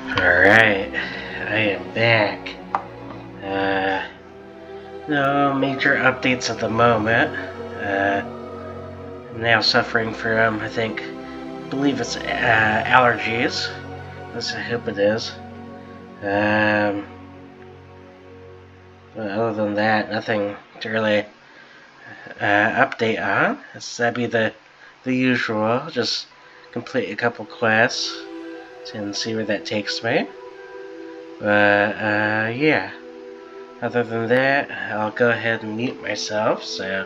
Alright, I am back. No major updates at the moment. I'm now suffering from, I believe it's allergies. At least I hope it is. But other than that, nothing to really update on. That'd be the usual. Just complete a couple quests and see where that takes me. But yeah. Other than that, I'll go ahead and mute myself. So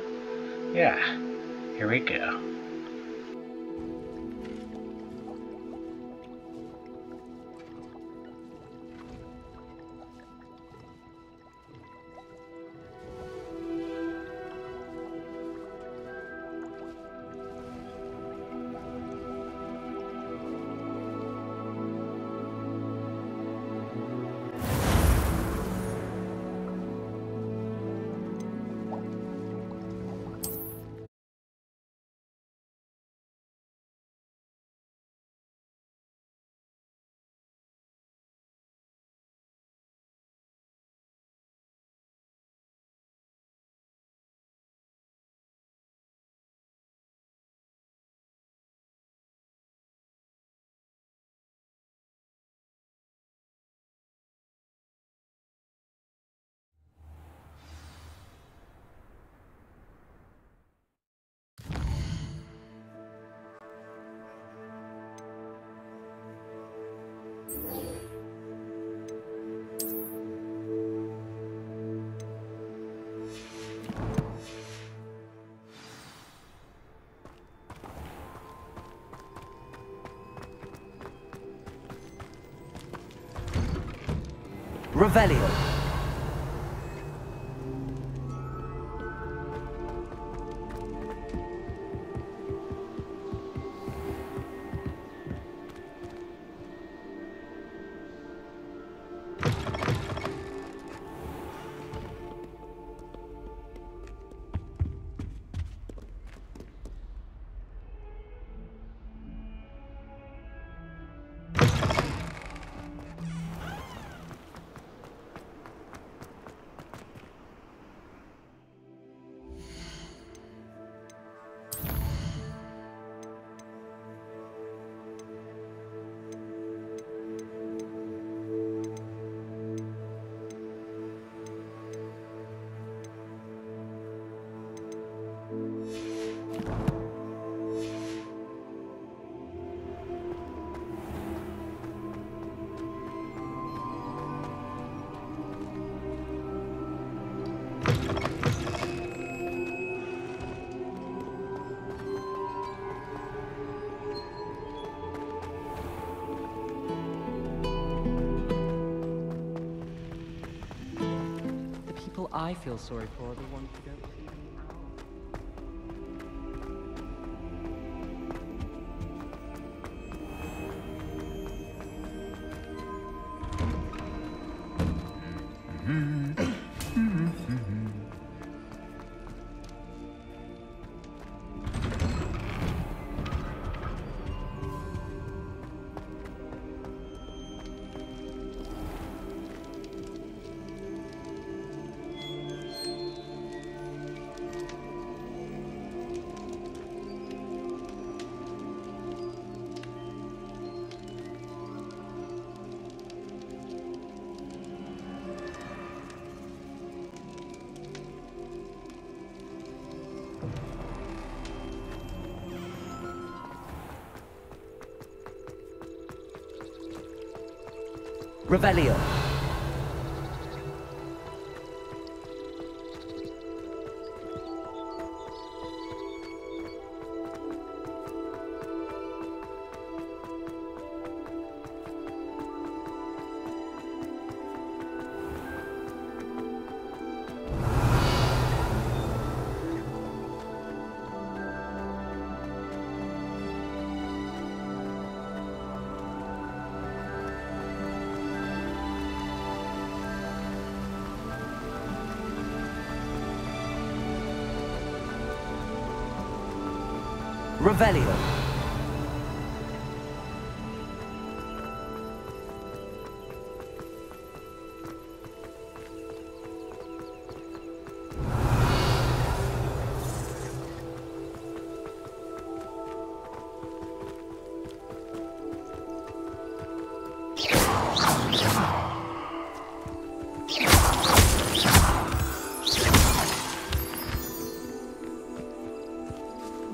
yeah, here we go. Revelio. I feel sorry for the ones who don't see me Revelio. Revelio.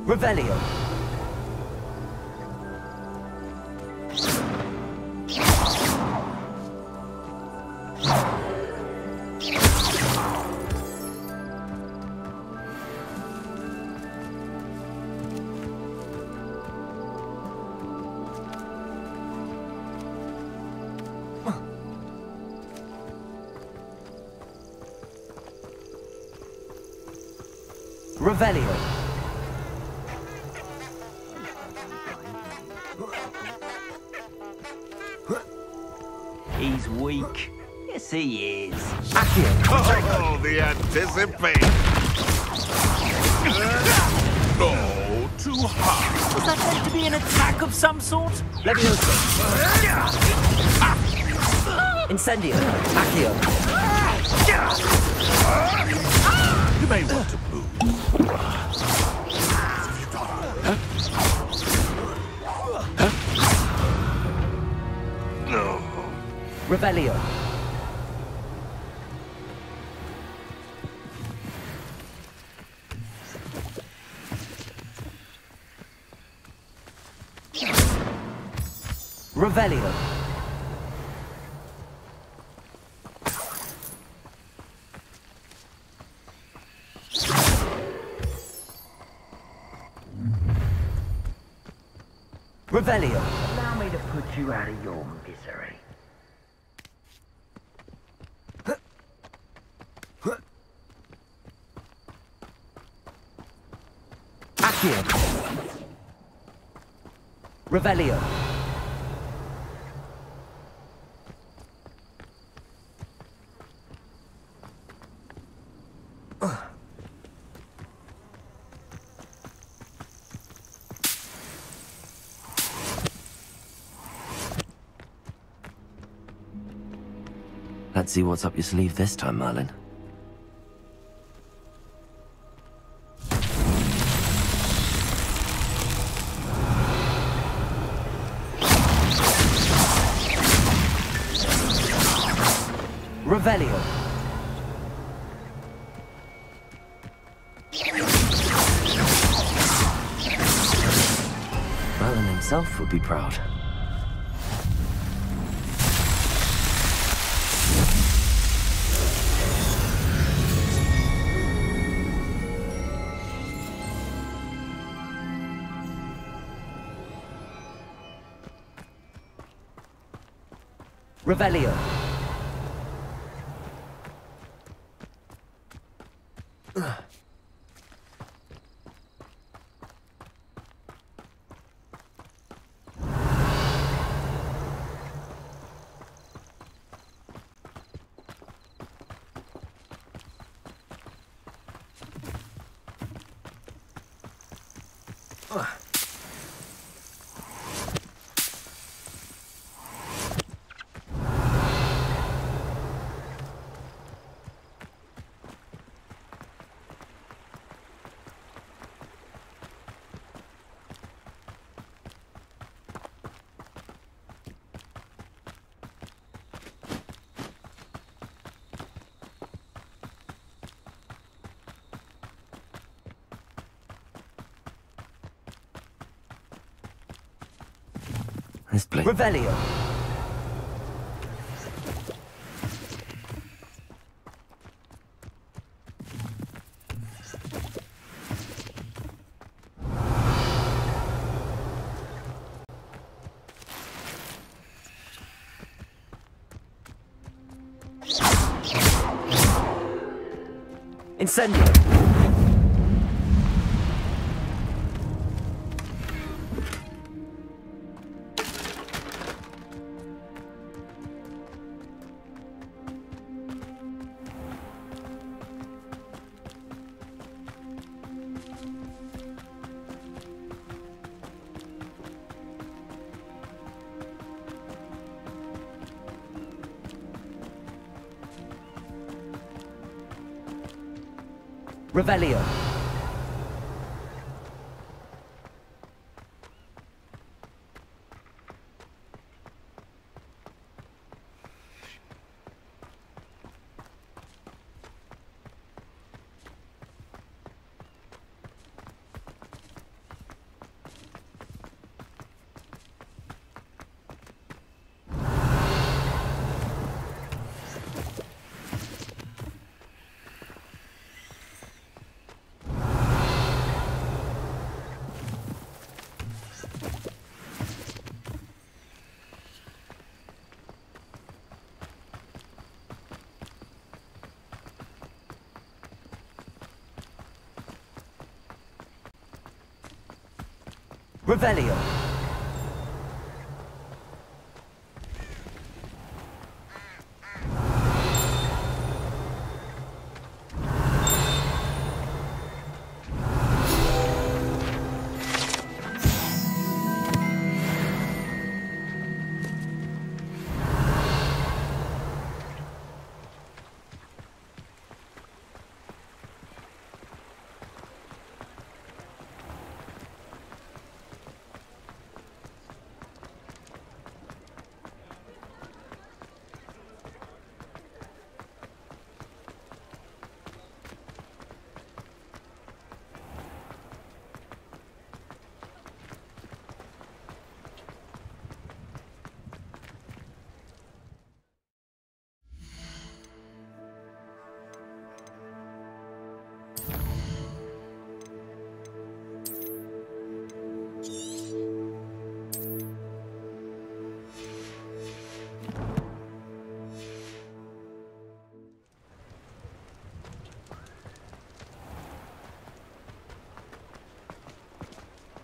Revelio. Revelio. He's weak. Yes, he is. Accio. Oh, the anticipation! Oh, too hard! Was that meant to be an attack of some sort? Levioso. Incendio. Accio. You may want to move. No. Revelio. Revelio. Revelio. Allow me to put you out of your misery. Accio. Revelio. Let's see what's up your sleeve this time, Merlin. Revelio. Merlin himself would be proud. Revelio. This place. Revelio. Incendio. Revelio. Revelio.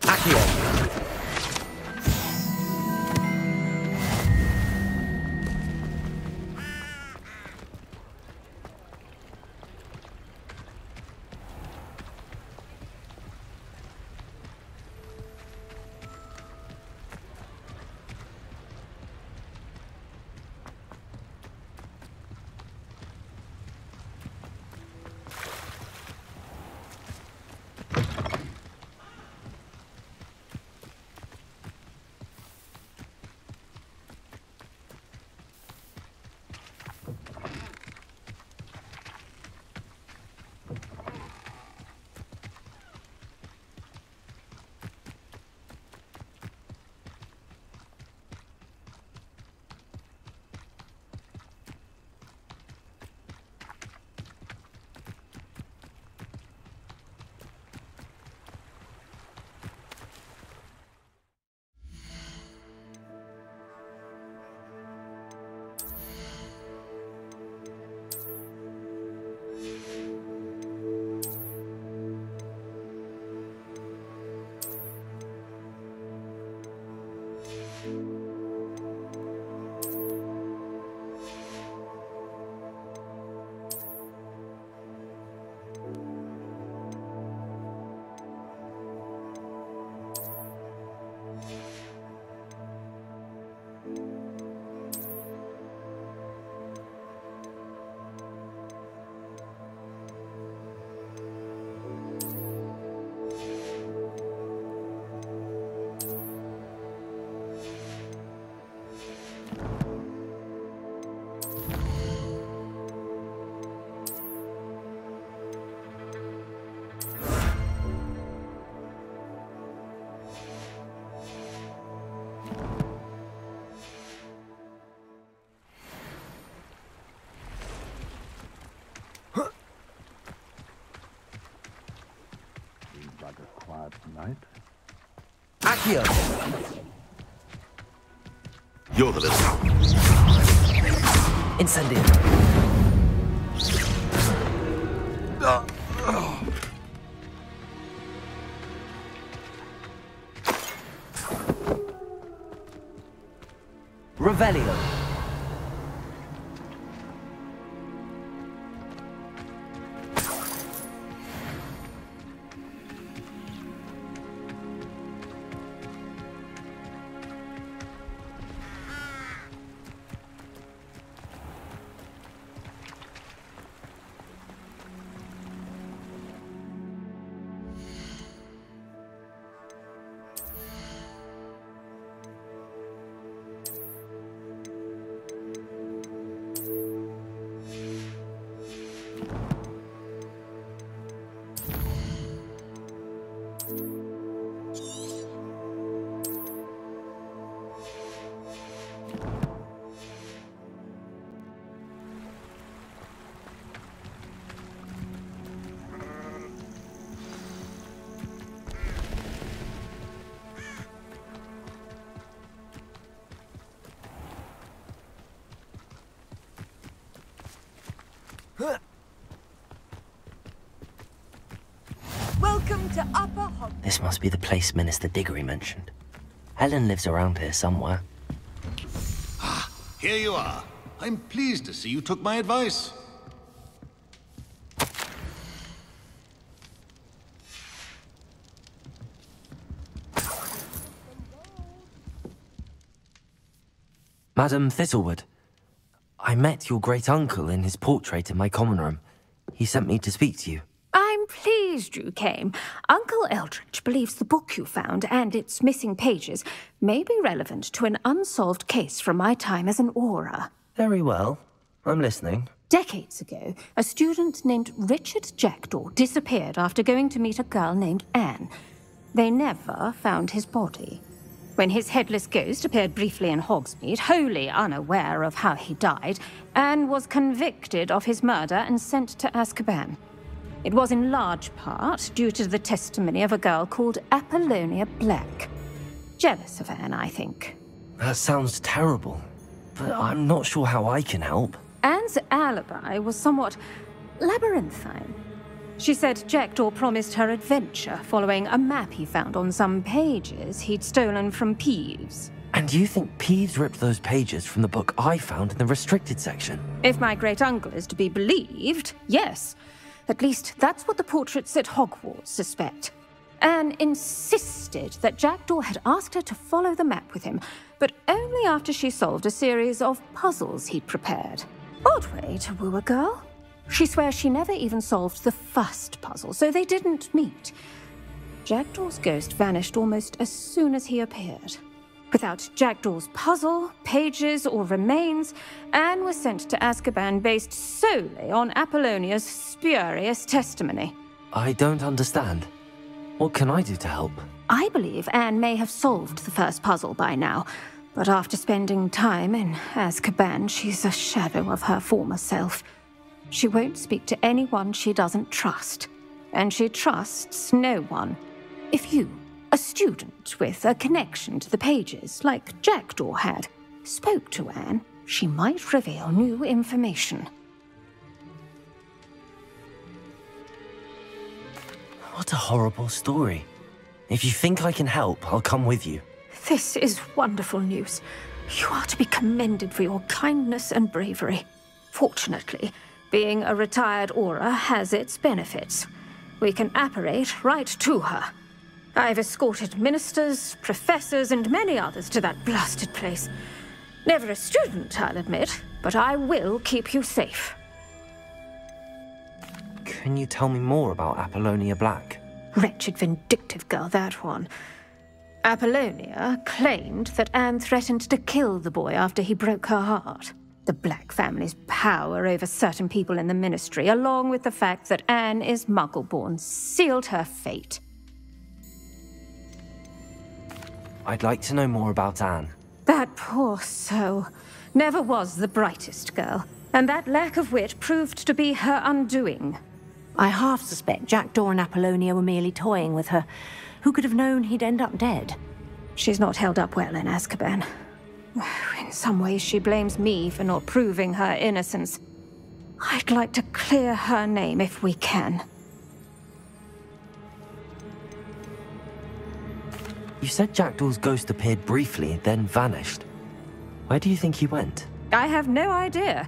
Accio. Like a quiet night. Accio. You're the listener. Incendio. Revelio. Welcome to Upper Hogwarts. This must be the place Minister Diggory mentioned. Helen lives around here somewhere. Ah, here you are. I'm pleased to see you took my advice. Madam Thistlewood, I met your great-uncle in his portrait in my common room. He sent me to speak to you. I'm pleased you came. Uncle Eldridge believes the book you found and its missing pages may be relevant to an unsolved case from my time as an Auror. Very well. I'm listening. Decades ago, a student named Richard Jackdaw disappeared after going to meet a girl named Anne. They never found his body. When his headless ghost appeared briefly in Hogsmeade, wholly unaware of how he died, Anne was convicted of his murder and sent to Azkaban. It was in large part due to the testimony of a girl called Apollonia Black. Jealous of Anne, I think. That sounds terrible, but I'm not sure how I can help. Anne's alibi was somewhat labyrinthine. She said Jackdaw promised her adventure following a map he found on some pages he'd stolen from Peeves. And you think Peeves ripped those pages from the book I found in the restricted section? If my great-uncle is to be believed, yes. At least that's what the portraits at Hogwarts suspect. Anne insisted that Jackdaw had asked her to follow the map with him, but only after she solved a series of puzzles he'd prepared. Odd way to woo a girl. She swears she never even solved the first puzzle, so they didn't meet. Jackdaw's ghost vanished almost as soon as he appeared. Without Jackdaw's puzzle, pages, or remains, Anne was sent to Azkaban based solely on Apollonia's spurious testimony. I don't understand. What can I do to help? I believe Anne may have solved the first puzzle by now, but after spending time in Azkaban, she's a shadow of her former self. She won't speak to anyone she doesn't trust, and she trusts no one. If you, a student with a connection to the pages, like Jackdaw had, spoke to Anne, she might reveal new information. What a horrible story. If you think I can help, I'll come with you. This is wonderful news. You are to be commended for your kindness and bravery. Fortunately, being a retired Auror has its benefits. We can apparate right to her. I've escorted ministers, professors, and many others to that blasted place. Never a student, I'll admit, but I will keep you safe. Can you tell me more about Apollonia Black? Wretched, vindictive girl, that one. Apollonia claimed that Anne threatened to kill the boy after he broke her heart. The Black family's power over certain people in the Ministry, along with the fact that Anne is Muggle-born, sealed her fate. I'd like to know more about Anne. That poor soul never was the brightest girl, and that lack of wit proved to be her undoing. I half suspect Jackdaw and Apollonia were merely toying with her. Who could have known he'd end up dead? She's not held up well in Azkaban. In some ways, she blames me for not proving her innocence. I'd like to clear her name if we can. You said Jackdaw's ghost appeared briefly, then vanished. Where do you think he went? I have no idea.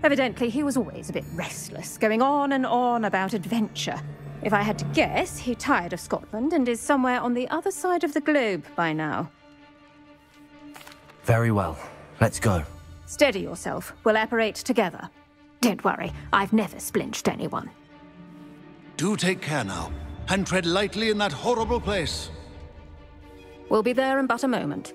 Evidently, he was always a bit restless, going on and on about adventure. If I had to guess, he tired of Scotland and is somewhere on the other side of the globe by now. Very well. Let's go. Steady yourself. We'll apparate together. Don't worry, I've never splinched anyone. Do take care now, and tread lightly in that horrible place. We'll be there in but a moment.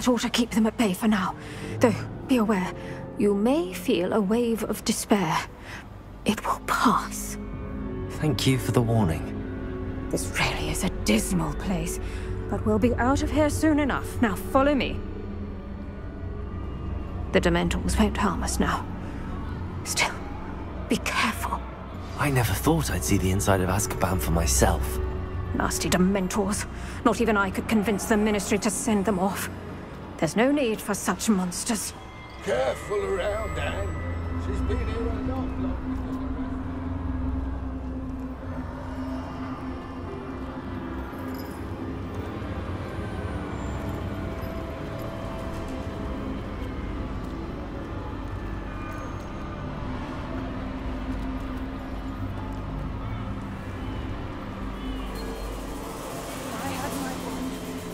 That ought to keep them at bay for now. Though, be aware, you may feel a wave of despair. It will pass. Thank you for the warning. This really is a dismal place, but we'll be out of here soon enough. Now follow me. The Dementors won't harm us now. Still, be careful. I never thought I'd see the inside of Azkaban for myself. Nasty Dementors. Not even I could convince the Ministry to send them off. There's no need for such monsters. Careful around, Anne. She's been here a lot longer.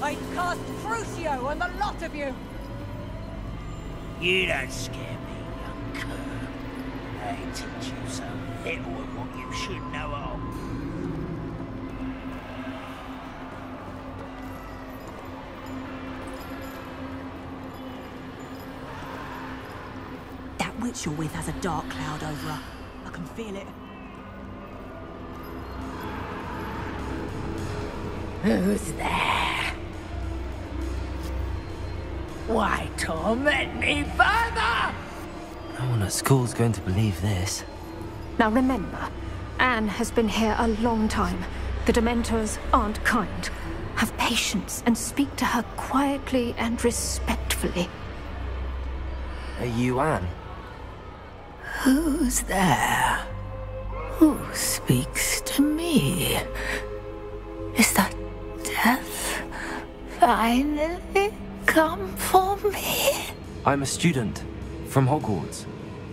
I'd cast Crucio on the lot of you! You don't scare me, young cur. I teach you so little of what you should know of. That witch you're with has a dark cloud over her. I can feel it. Who's there? Why torment me further? No one at school's going to believe this. Now remember, Anne has been here a long time. The Dementors aren't kind. Have patience and speak to her quietly and respectfully. Are you Anne? Who's there? Who speaks to me? Is that death finally come for me? I'm a student from Hogwarts.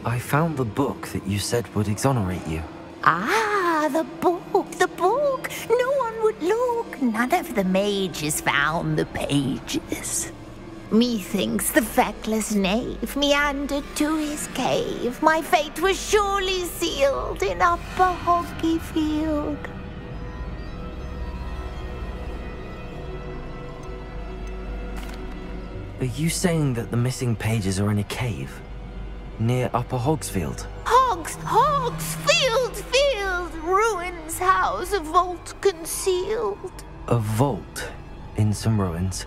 I found the book that you said would exonerate you. Ah, the book, the book. No one would look. None of the mages found the pages. Methinks the feckless knave meandered to his cave. My fate was surely sealed in Upper Hoggyfield. Are you saying that the missing pages are in a cave? Near Upper Hogsfield? Field, ruins house, a vault concealed. A vault in some ruins?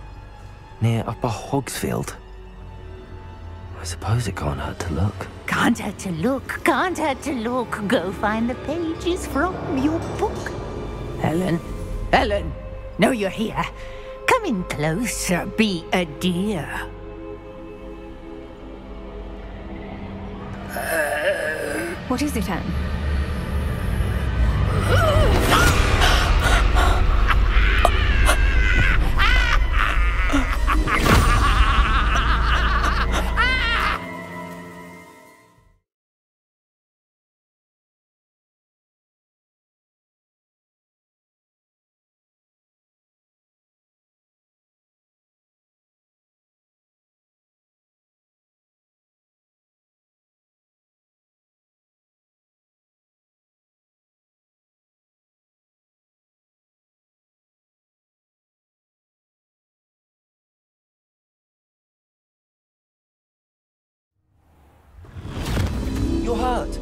Near Upper Hogsfield? I suppose it can't hurt to look. Can't hurt to look, can't hurt to look. Go find the pages from your book. Helen, know you're here. Come in closer, be a dear. What is it, Anne? You're hurt.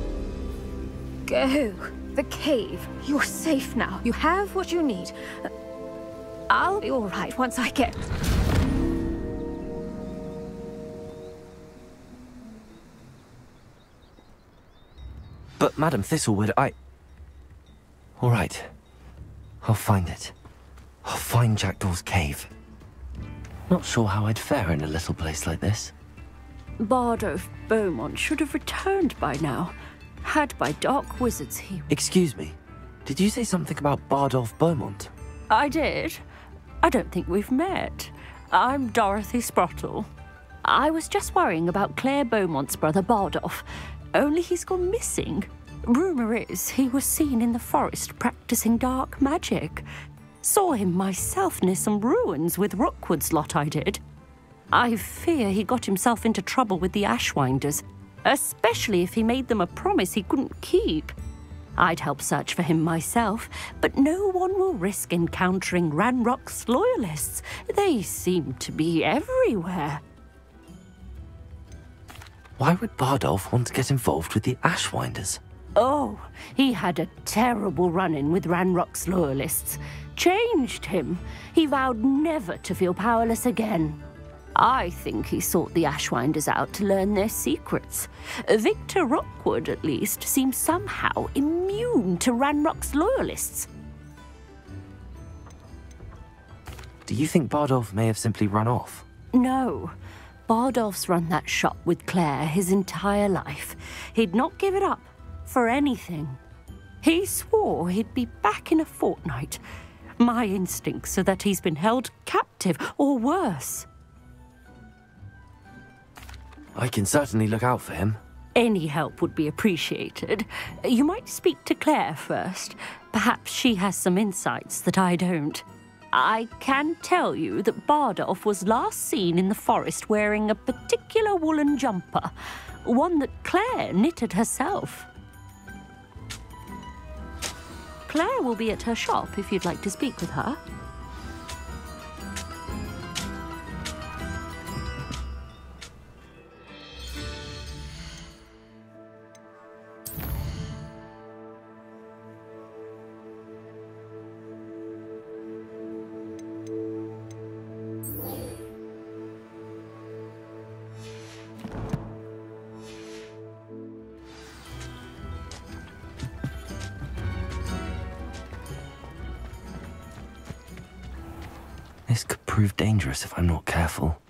Go. The cave. You're safe now. You have what you need. I'll be all right once I get... But Madam Thistlewood, all right. I'll find it. I'll find Jackdaw's cave. Not sure how I'd fare in a little place like this. Bardolph Beaumont should have returned by now. Had by dark wizards he... Excuse me. Did you say something about Bardolph Beaumont? I did. I don't think we've met. I'm Dorothy Sprottle. I was just worrying about Claire Beaumont's brother Bardolph. Only he's gone missing. Rumour is he was seen in the forest practicing dark magic. Saw him myself near some ruins with Rookwood's lot I did. I fear he got himself into trouble with the Ashwinders, especially if he made them a promise he couldn't keep. I'd help search for him myself, but no one will risk encountering Ranrock's loyalists. They seem to be everywhere. Why would Bardolph want to get involved with the Ashwinders? Oh, he had a terrible run-in with Ranrock's loyalists. Changed him. He vowed never to feel powerless again. I think he sought the Ashwinders out to learn their secrets. Victor Rockwood, at least, seems somehow immune to Ranrock's loyalists. Do you think Bardolph may have simply run off? No. Bardolph's run that shop with Claire his entire life. He'd not give it up for anything. He swore he'd be back in a fortnight. My instincts are that he's been held captive, or worse. I can certainly look out for him. Any help would be appreciated. You might speak to Claire first. Perhaps she has some insights that I don't. I can tell you that Bardolph was last seen in the forest wearing a particular woolen jumper, one that Claire knitted herself. Claire will be at her shop if you'd like to speak with her. This could prove dangerous if I'm not careful.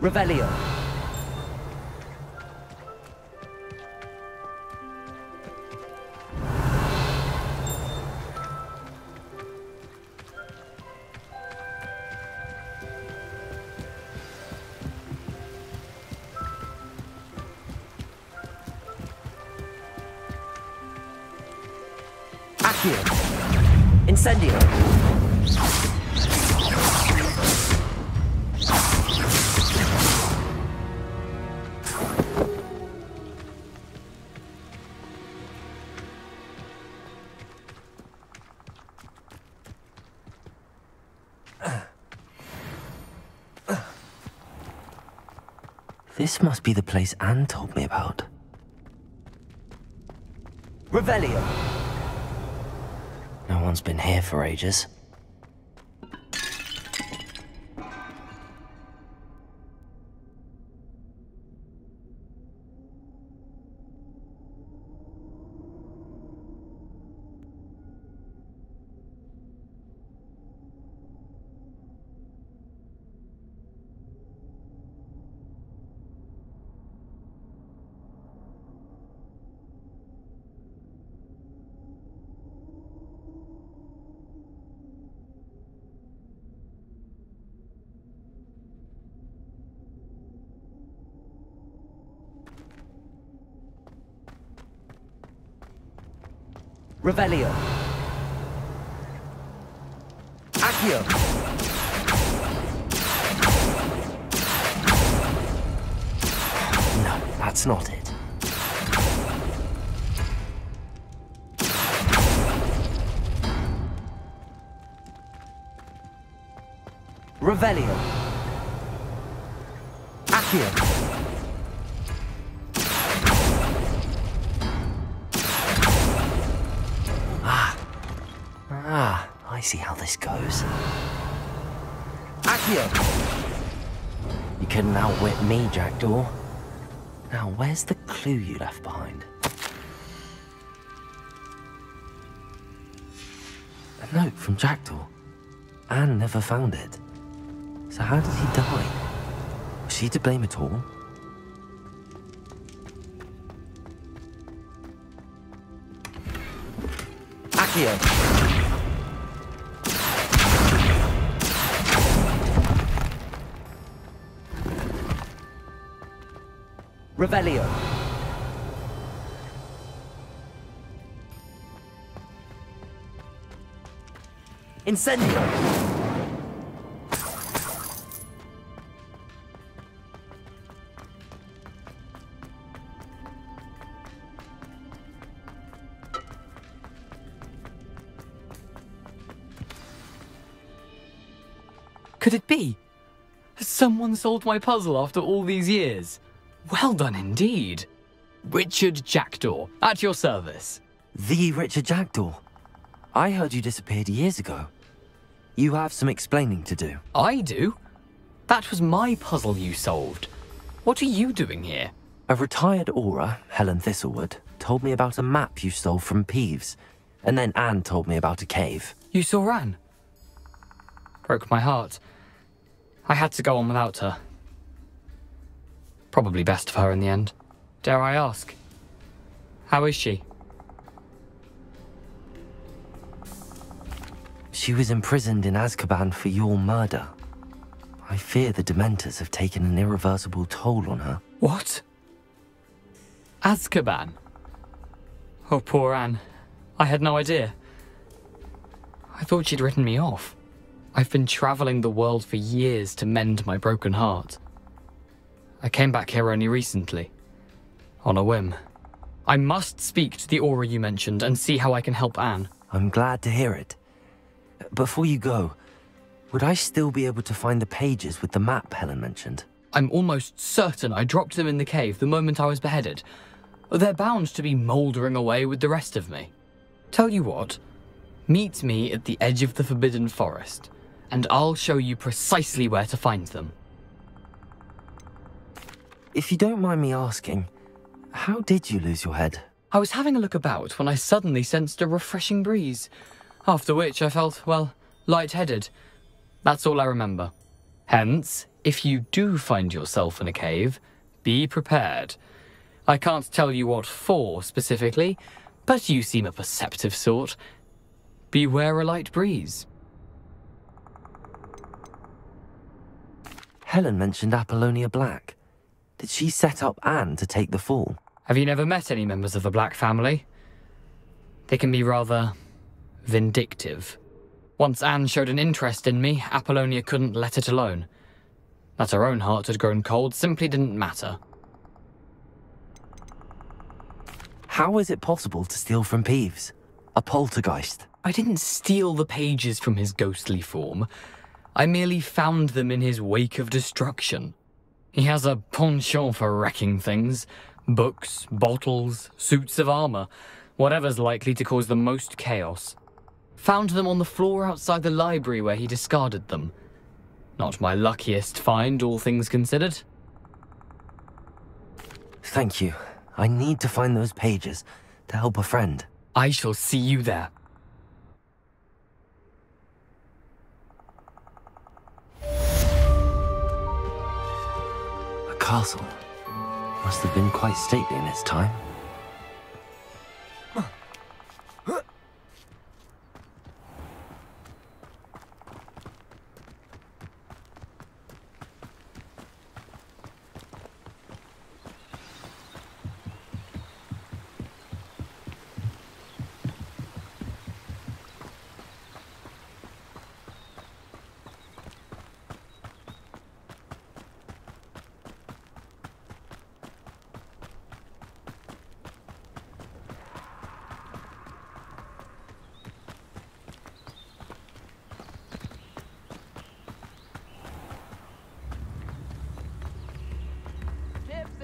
Revelio. Incendio. This must be the place Anne told me about. Revelio. No one's been here for ages. Revelio. Accio. No, that's not it. Revelio. Accio. I see how this goes. Accio. You couldn't outwit me, Jackdaw. Now, where's the clue you left behind? A note from Jackdaw. Anne never found it. So how did he die? Was she to blame at all? Accio. Revelio. Incendio. Could it be? Has someone solved my puzzle after all these years? Well done indeed. Richard Jackdaw, at your service. The Richard Jackdaw? I heard you disappeared years ago. You have some explaining to do. I do? That was my puzzle you solved. What are you doing here? A retired Aura, Helen Thistlewood, told me about a map you stole from Peeves, and then Anne told me about a cave. You saw Anne? Broke my heart. I had to go on without her. Probably best for her in the end. Dare I ask? How is she? She was imprisoned in Azkaban for your murder. I fear the Dementors have taken an irreversible toll on her. What? Azkaban? Oh, poor Anne. I had no idea. I thought she'd written me off. I've been traveling the world for years to mend my broken heart. I came back here only recently. On a whim. I must speak to the Aura you mentioned and see how I can help Anne. I'm glad to hear it. Before you go, would I still be able to find the pages with the map Helen mentioned? I'm almost certain I dropped them in the cave the moment I was beheaded. They're bound to be mouldering away with the rest of me. Tell you what, meet me at the edge of the Forbidden Forest, and I'll show you precisely where to find them. If you don't mind me asking, how did you lose your head? I was having a look about when I suddenly sensed a refreshing breeze, after which I felt, well, lightheaded. That's all I remember. Hence, if you do find yourself in a cave, be prepared. I can't tell you what for specifically, but you seem a perceptive sort. Beware a light breeze. Helen mentioned Apollonia Black. Did she set up Anne to take the fall? Have you never met any members of the Black family? They can be rather vindictive. Once Anne showed an interest in me, Apollonia couldn't let it alone. That her own heart had grown cold simply didn't matter. How is it possible to steal from Peeves? A poltergeist? I didn't steal the pages from his ghostly form. I merely found them in his wake of destruction. He has a penchant for wrecking things. Books, bottles, suits of armor, whatever's likely to cause the most chaos. Found them on the floor outside the library where he discarded them. Not my luckiest find, all things considered. Thank you. I need to find those pages to help a friend. I shall see you there. A castle. Must have been quite stately in its time.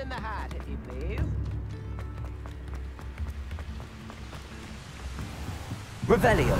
In the hat, if you please. Revelio.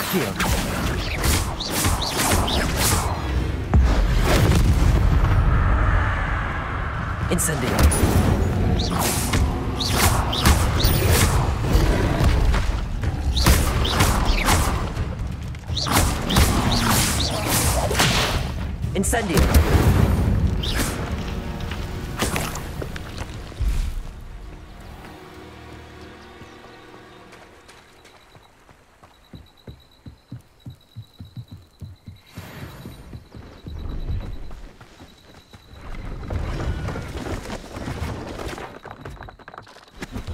Accio. Incendio. Incendio.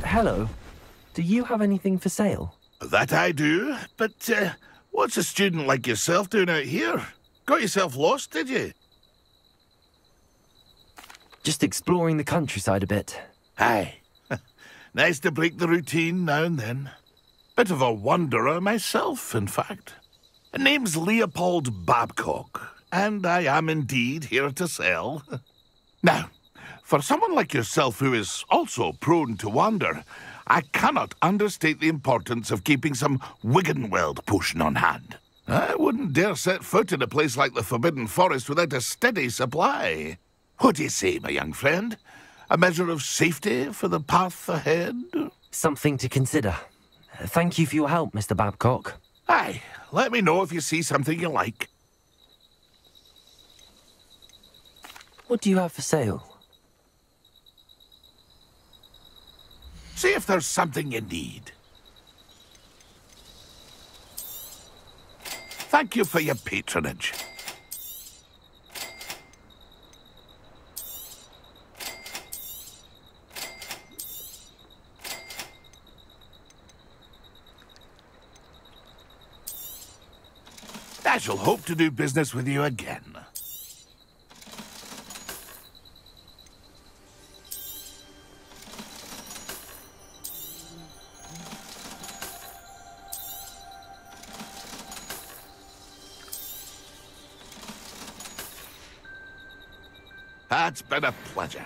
Hello. Do you have anything for sale? That I do, but what's a student like yourself doing out here? Got yourself lost, did you? Just exploring the countryside a bit. Aye. Nice to break the routine now and then. Bit of a wanderer myself, in fact. Name's Leopold Babcock, and I am indeed here to sell. Now, for someone like yourself who is also prone to wander, I cannot understate the importance of keeping some Wiggenweld potion on hand. I wouldn't dare set foot in a place like the Forbidden Forest without a steady supply. What do you say, my young friend? A measure of safety for the path ahead? Something to consider. Thank you for your help, Mr. Babcock. Aye, let me know if you see something you like. What do you have for sale? See if there's something you need. Thank you for your patronage. I shall hope to do business with you again. It's been a pleasure.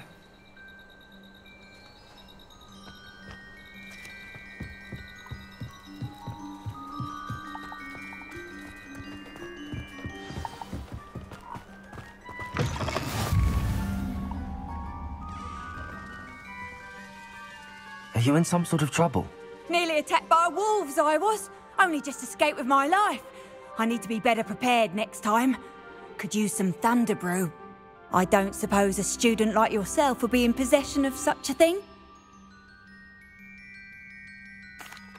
Are you in some sort of trouble? Nearly attacked by wolves, I was. Only just escaped with my life. I need to be better prepared next time. Could use some thunder brew. I don't suppose a student like yourself will be in possession of such a thing?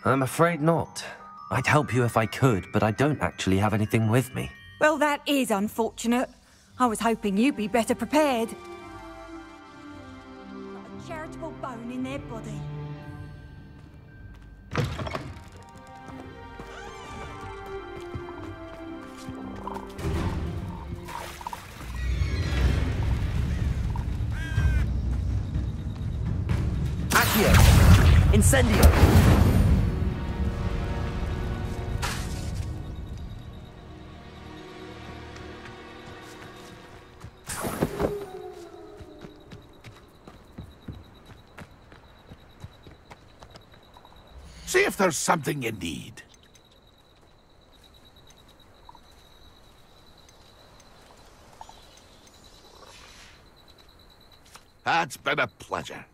I'm afraid not. I'd help you if I could, but I don't actually have anything with me. Well, that is unfortunate. I was hoping you'd be better prepared. Not a charitable bone in their body. Accio. Incendio. See if there's something you need. It's been a pleasure.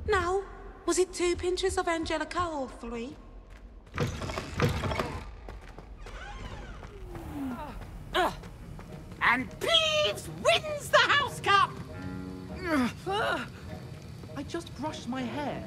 No. Was it 2 pinches of Angelica or 3? And Peeves wins the House Cup! I just brushed my hair.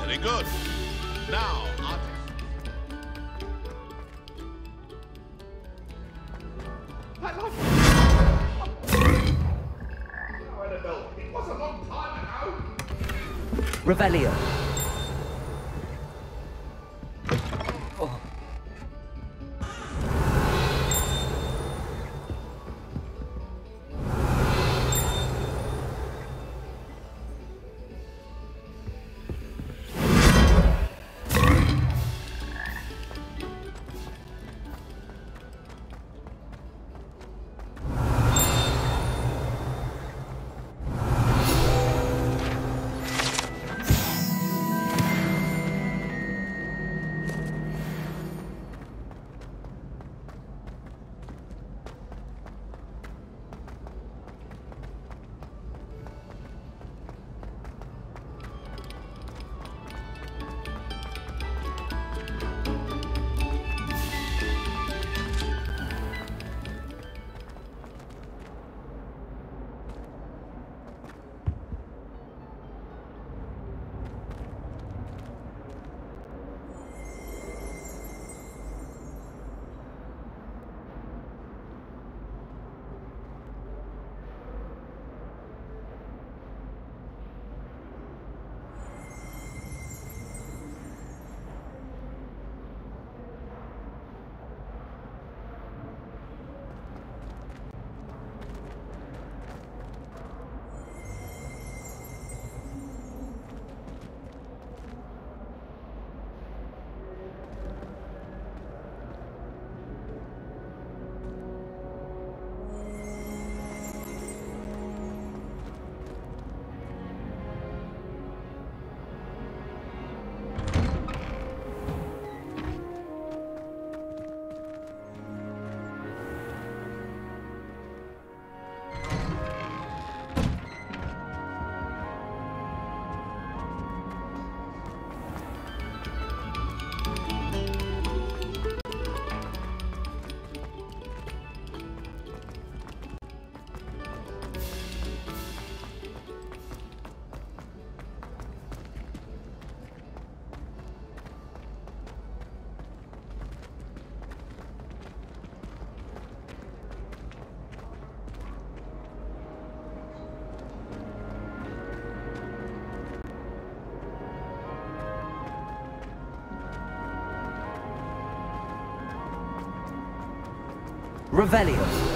Very good. Now, artist. It was a long time ago. Revelio. Revelio.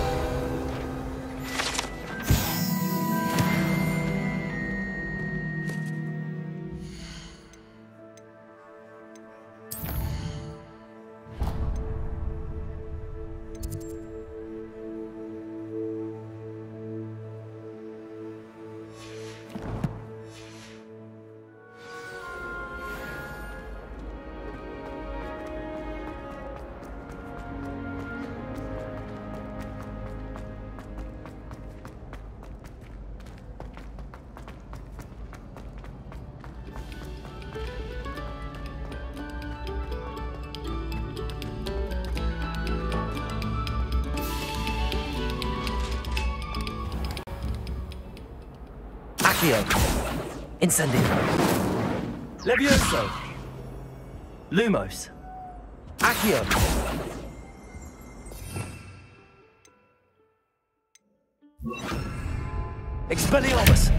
Accio. Incendio. Levioso. Lumos. Accio. Expelliarmus.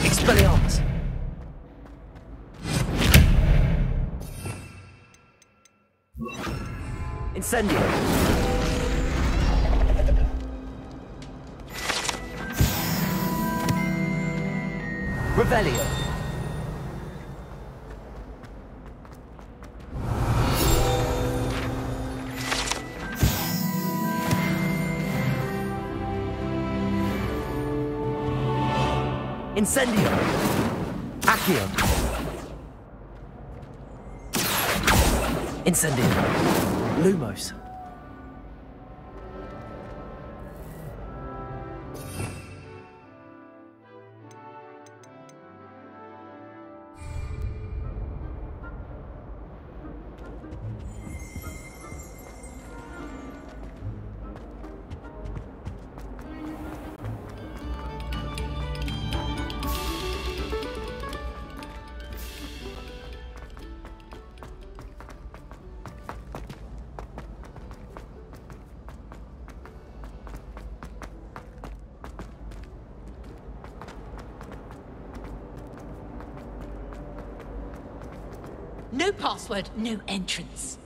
Expelliarmus. Incendio. Revelio. Incendio. Accio. Incendio. Lumos. No password, no entrance.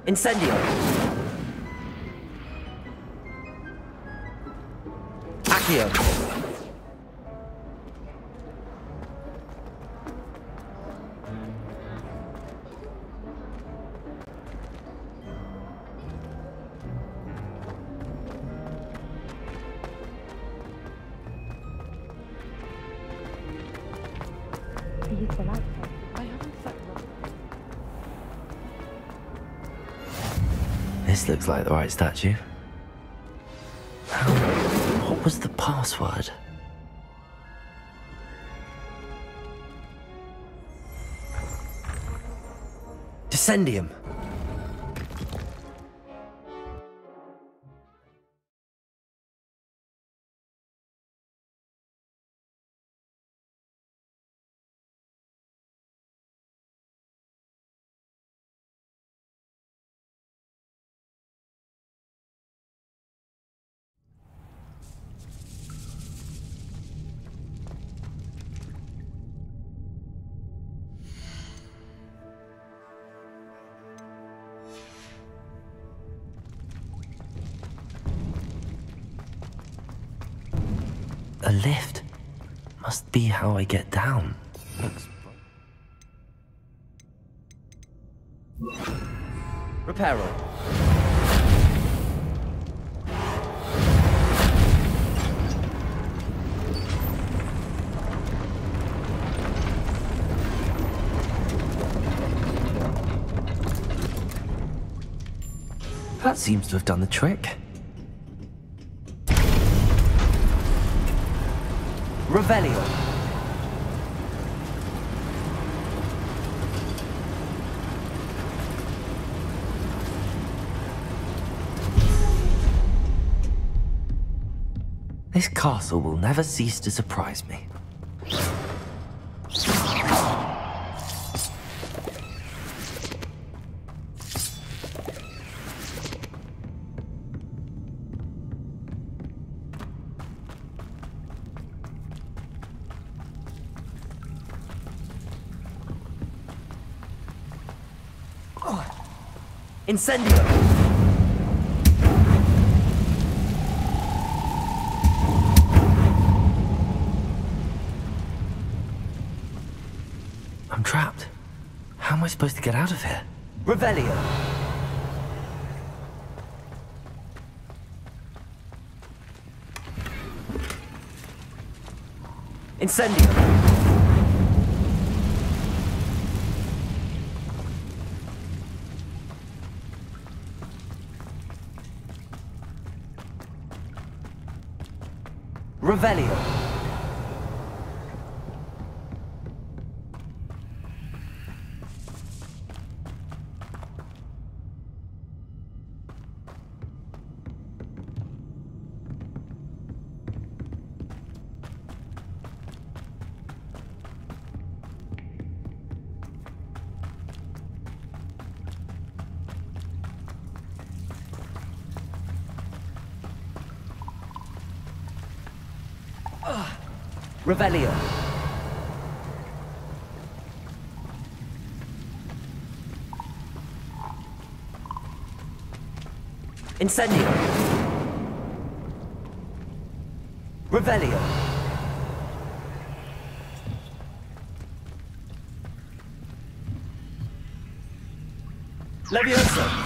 Incendio. Accio. I haven't set them up. This looks like the right statue. What was the password? Descendium. A lift. Must be how I get down. Reparo. That seems to have done the trick. Revelio. This castle will never cease to surprise me. Incendio! I'm trapped. How am I supposed to get out of here? Revelio! Incendio! Revelio. Revelio. Incendio. Revelio. Levioso.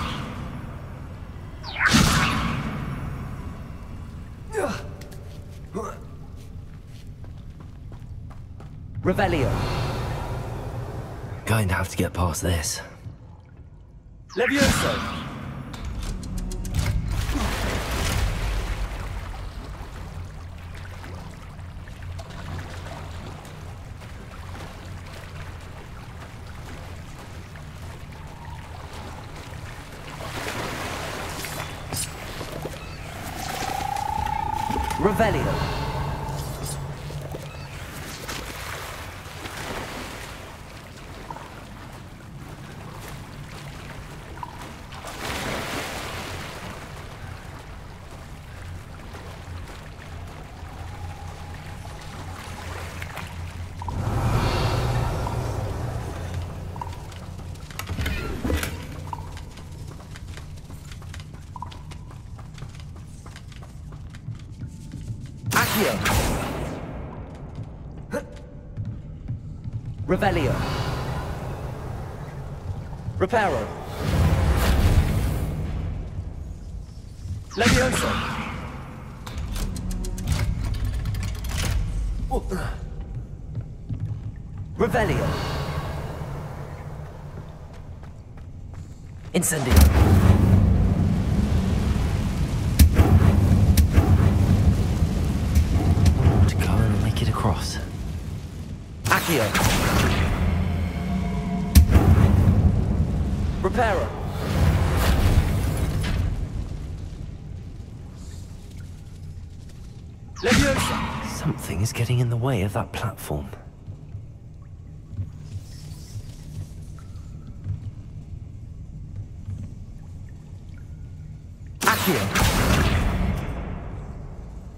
Revelio. Going to have to get past this. Levioso. Revelio. Revelio. Reparo. Levioso. Revelio. Incendio. Accio. Reparo. Leviosa. Something is getting in the way of that platform. Accio.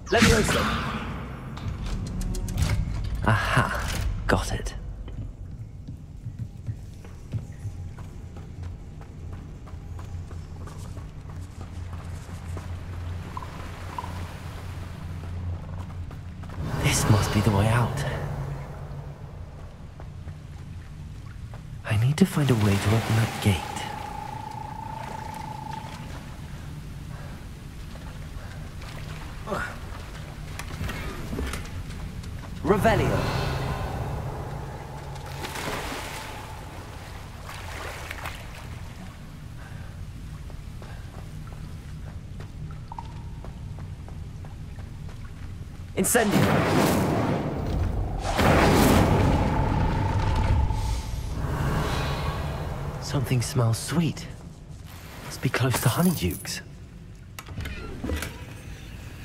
Leviosa. Aha. Got it. This must be the way out. I need to find a way to open that gate. Revelio. Incendio. Something smells sweet. Must be close to Honeydukes.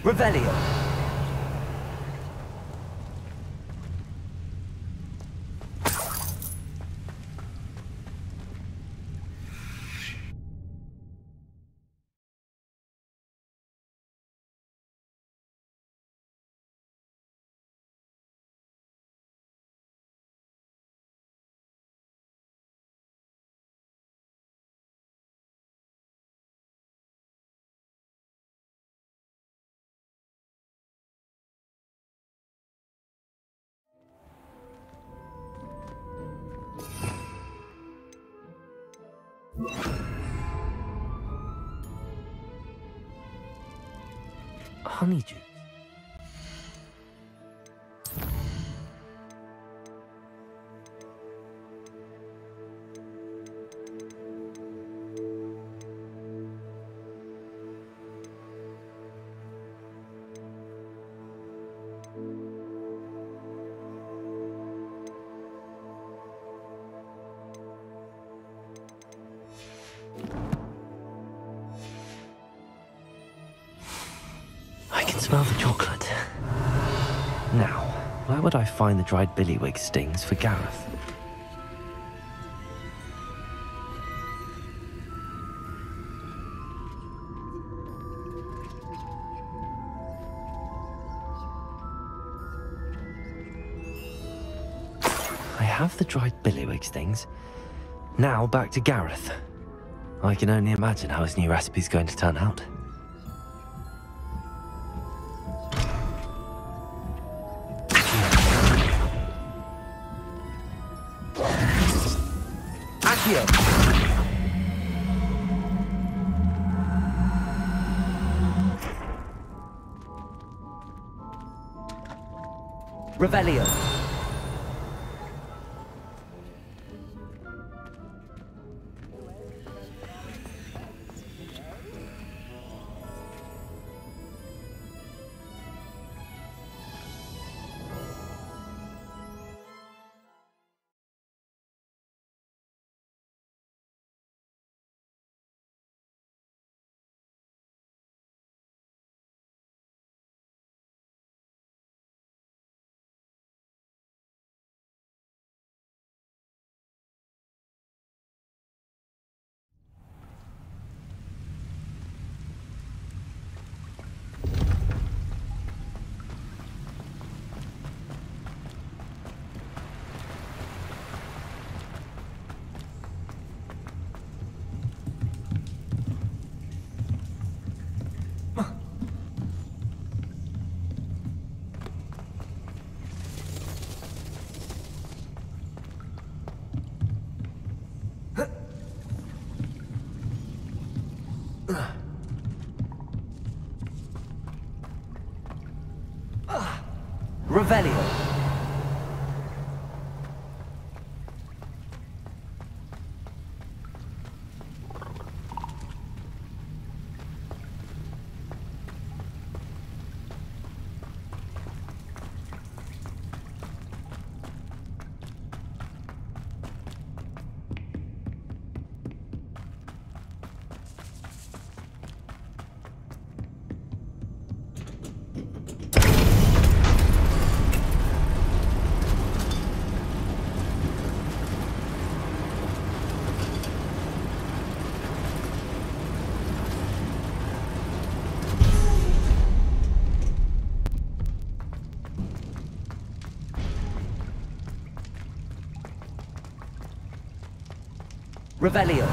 Revelio. Honeydew. I can smell the chocolate. Now, where would I find the dried billywig stings for Gareth? I have the dried billywig stings. Now back to Gareth. I can only imagine how his new recipe's going to turn out. Accio. Revelio. Revelio. Revelio.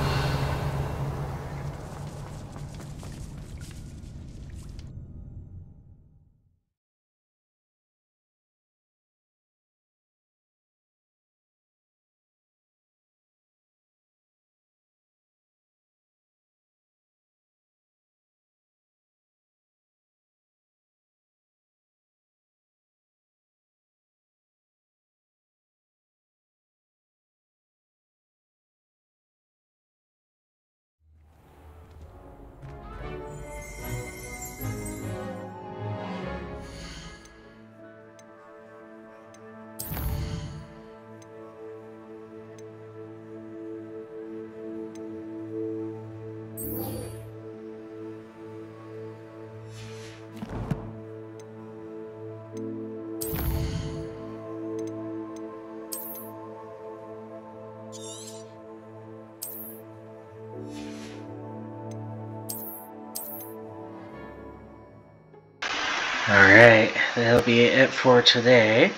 Alright, that'll be it for today.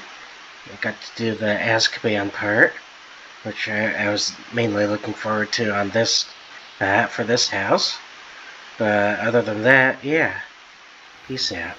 I got to do the Azkaban part, which I was mainly looking forward to on this for this house. But other than that, yeah. Peace out.